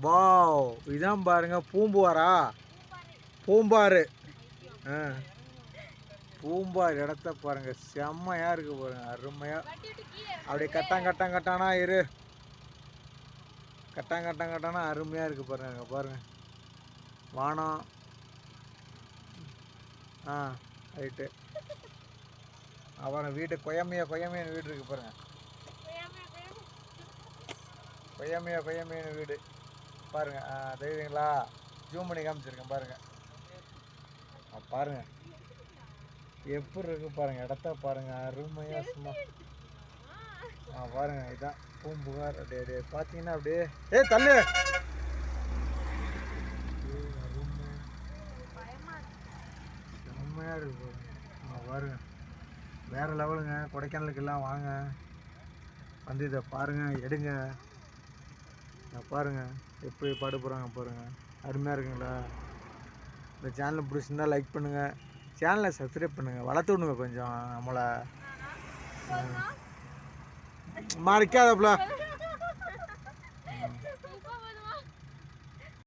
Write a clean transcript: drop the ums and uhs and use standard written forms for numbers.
Wow, இதான் பாருங்க பூம்புவாரா, பூம்பாறு. பூம்பாறு இடத்த பாருங்க, செம்மையா இருக்கு பாருங்க, அருமையா. அப்படியே கட்டானா இரு, கட்டானா அருமையா இருக்கு பாருங்க. அங்கே பாருங்க வானம். ரைட்டு. அப்புறம் வீடு கொயமையான வீடு இருக்கு பாருங்க. கொயமையான வீடு பாருங்க. தெரியுதுங்களா? ஜூம் பண்ணி காமிச்சிருக்கேன் பாருங்க. பாருங்க எப்படி இருக்கு பாருங்க, இடத்த பாருங்க, அருமையா சும்மா. பாருங்க இதுதான் பூம்புகார். அப்படியே பார்த்தீங்கன்னா அப்படியே தள்ளு. செம்மையா இருக்கு பாருங்க. வேற லெவலுங்க. கொடைக்கானலுக்கெல்லாம் வாங்க, வந்து இதை பாருங்க, எடுங்க. பாருங்க எப்படி பாடு போகிறாங்க பாருங்க, அருமையாக இருக்குங்களா? இந்த சேனலை பிடிச்சிருந்தா லைக் பண்ணுங்கள், சேனலை சப்ஸ்கிரைப் பண்ணுங்கள், வளர்த்து விடுங்க கொஞ்சம் நம்மளை. மறைக்காதப்பல